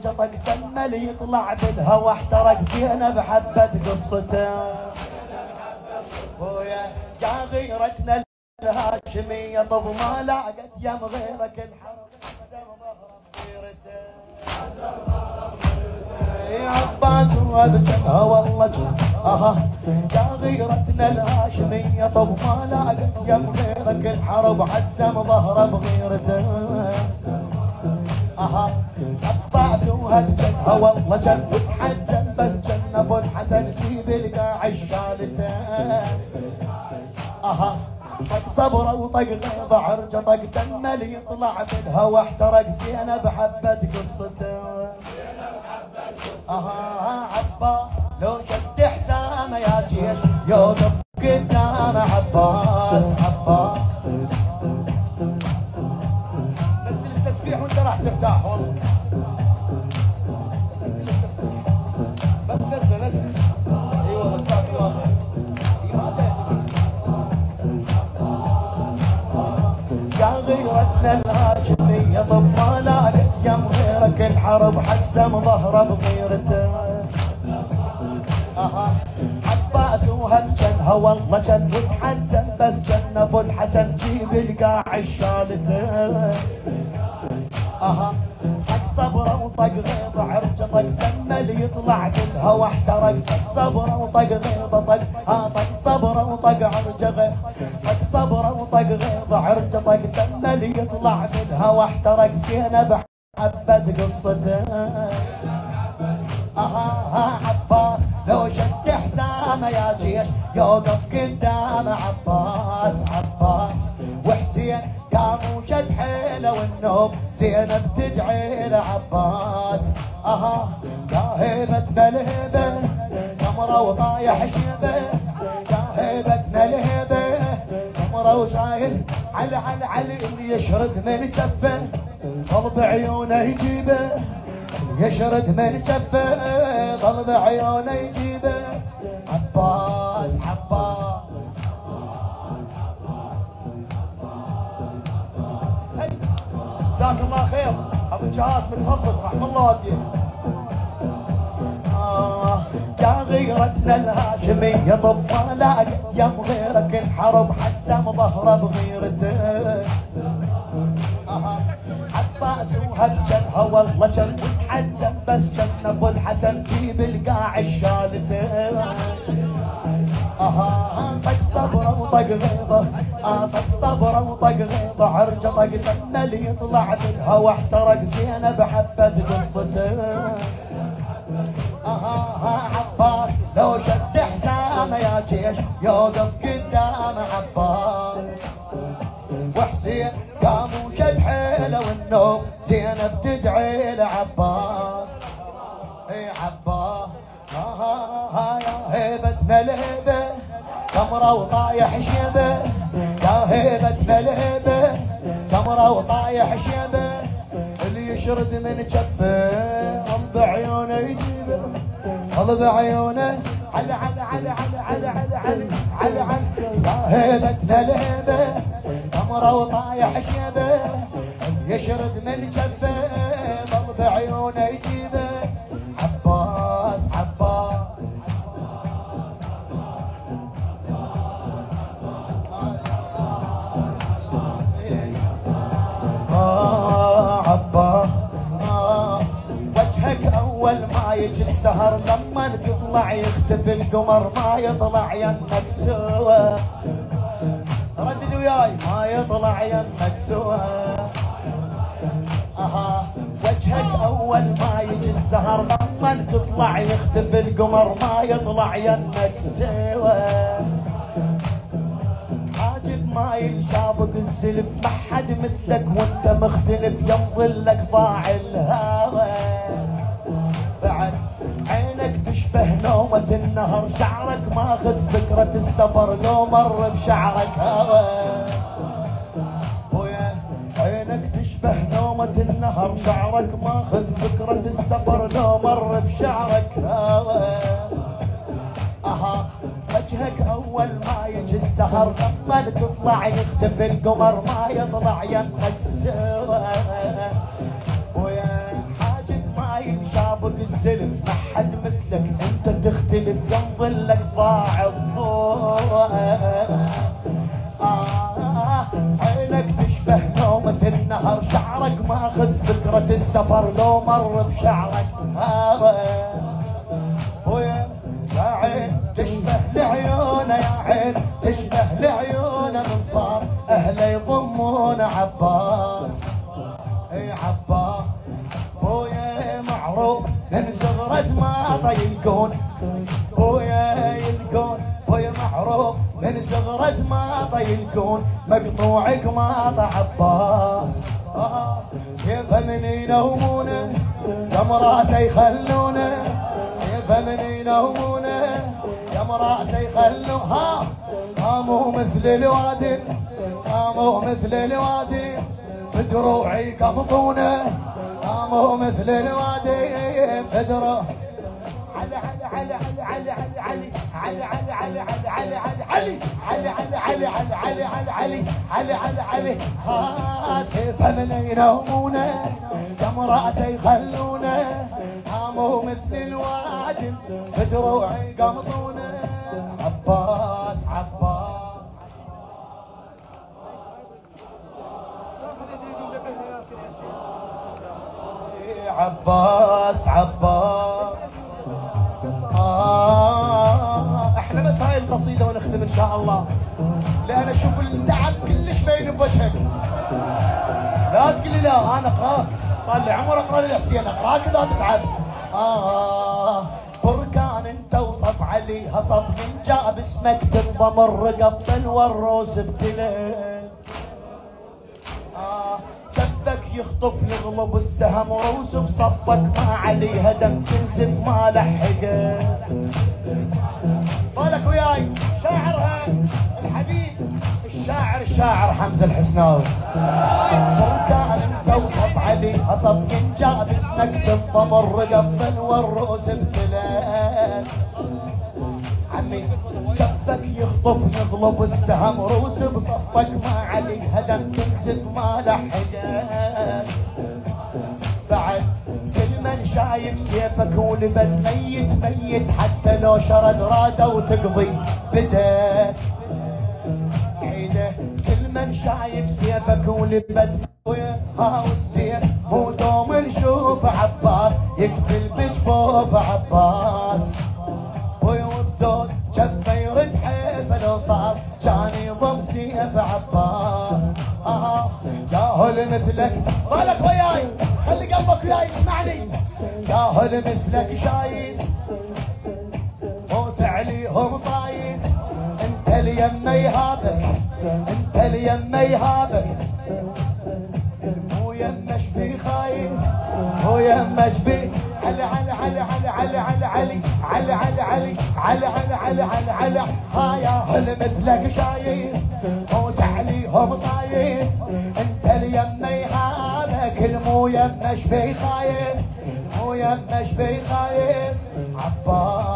جطق تمل يطلع بالهوى احترق زينب حبت قصته. ويا يا غيرتنا الهاشمية طب ما لاقت يم غيرك الحرب غيرته. يا عباس وابجلها والله يا غيرتنا الهاشمية طب ما لاقت يم غيرك الحرب حسم ظهره بغيرته. عباس وهالجنها والله جن وتحزن بس جن ابو الحسن جيب القاع الشالته. طق صبره وطق غيظه عرجه طق دمه يطلع بالهوى احترق زينب حبت قصته. عباس لو شد حسامه يا جيش يوقف قدامه عباس. عباس نزل التسبيح وانت راح ترتاح والله. نزل التسبيح بس نزله. اي والله جزاك الله خير. اي ما جاي يا غيرتنا الهاشمية طب ما لاقت يم غيرك الحرب حسم ظهره بغيرته. عباس وهالجنها والله جن وتحزن بس جن ابو الحسن جيب القاع الشالته. طق صبره وطق غيظه عرجه طق دمه يطلع بالهوى احترق. طق صبره وطق غيظه طق صبره وطق عرجه غيظه طق صبره وطق غيظه عرجه طق دمه يطلع بالهوى احترق زينب حبت قصته. عباس لو شد حسامه يا جيش يوقف قدامه عباس. عباس وحسين قاموا شد حيله والنوم زينب تدعي لعباس. يا هيبتنا الهبه قمره وطايح شيبه. يا هيبتنا الهبه قمره وشايل علي اللي يشرد من كفه ضل بعيونه يجيبه. يشرد من كفه ضل بعيونه يجيبه. عباس عباس جزاك الله خير ابو جهاز متفضل رحم الله والديه. يا غيرتنا الهاشمية طب ما لاقت يم غيرك الحرب حسم ظهره بغيرته. عباس وهالجنها والله جن وتحزن بس جن ابو الحسن جيب القاع الشالته. طق صبره وطق غيظه طق صبره وطق غيظه عرجه طق دمه يطلع بالهوى احترق زينب حبت قصته. عباس لو شد حسامه يا جيش يوقف قدامه عباس. وحسين قاموا شد حيله والنوم زينب تدعي لعباس. اي عباس يا هيبتنا الهبه قمره وطايح شيبه. يا هيبتنا الهبه قمره وطايح شيبه. اللي يشرد من كفه قلب عيونه يجيبه. قلب عيونه علي علي علي علي علي علي علي علي. يا هيبتنا الهبه قمره وطايح شيبه. اللي يشرد من كفه قلب عيونه يجيبه. عباس عباس عباس وجهك اول ما يجي السهر لما تطلع يختفي القمر ما يطلع يمك سوا. ردد وياي ما يطلع يمك سوا. وجهك اول ما يجي السهر لما تطلع يختفي القمر ما يطلع يمك سوا. عاجب ما ينشابك الزلف ما حد مثلك وانت مختلف يمظلك ضاع الهوى. بعد عينك تشبه نومة النهر شعرك ماخذ فكرة السفر لو مر بشعرك هوى. ويا عينك تشبه نومة النهر شعرك ماخذ فكرة السفر لو مر بشعرك هوى. وجهك اول ما يجي السهر لما تطلع يختفي القمر ما يطلع يمك سوا. ويا حاجب ما سابق الزلف ما حد مثلك انت تختلف ينظلك ضاع الضوء. عينك تشبه نومة النهر شعرك ماخذ فكرة السفر لو مر بشعرك يا عين تشبه لعيونه يا عين تشبه لعيونه من صار اهله يضمون عباس. اي عباس بويا معروف من صغره زماطه يلقون بويا يلقون بويا معروف من صغره زماطه يلقون مقطوع قماطه عباس. سيفه من ينومونه دم راسه يخلونه سيفه من ينومونه دم راسه يخلونه. مو مثل الوادي مو مثل الوادي بدروعي قبضونه مو مثل الوادي بدروع. علي علي علي علي علي علي علي علي علي علي علي علي علي علي علي علي علي علي ها سيفه من ينومونه دم راسه يخلونه مو مثل الوادي بدروعي قبضونه. عباس عباس عباس عباس. احنا بس هاي القصيدة ونختم ان شاء الله لان اشوف التعب كلش باين بوجهك. لا تقول لي لا انا اقرا صار لي عمر اقرا لي حسين اقراك اذا تتعب. بركان انت وصب علي هصب من جاب اسمك تنضم الرقب والروس ابتلال. شفك يخطف يغلب السهم روس بصفك ما عليها دم تنزف ما لحقه. بالك وياي شاعرها الحبيب الشاعر حمزه الحسناوي. بركان انت وصب علي هصب من جاب اسمك تنضم الرقب والروس ابتلال. عمي شفك يخطف يغلب السهم روس بصفك ما عليها دم تنزف ما لحقه. بعد كل من شايف سيفك ولبد ميت ميت حتى لو شرد راده وتقضي بده عيده. كل من شايف سيفك ولبد ها والسيف مو دوم نشوف عباس يقتل بجفوف عباس. وبزود شفه يرد حيفه لو صار كان يضم سيف عباس. ياهل مثلك بالك وياي خلي قلبك وياي اسمعني. ياهل مثلك شايف موت عليهم طايف انت اليمه يهابك انت اليمه يهابك. مو يمش بي خايف مو يمش بي علي علي علي علي علي علي علي علي علي علي علي علي علي علي ها يا هل مثلك شايف موت عليهم طايف انت اليمه يهابك. المو يمش بي خايف مو يمش بي خايف. عباس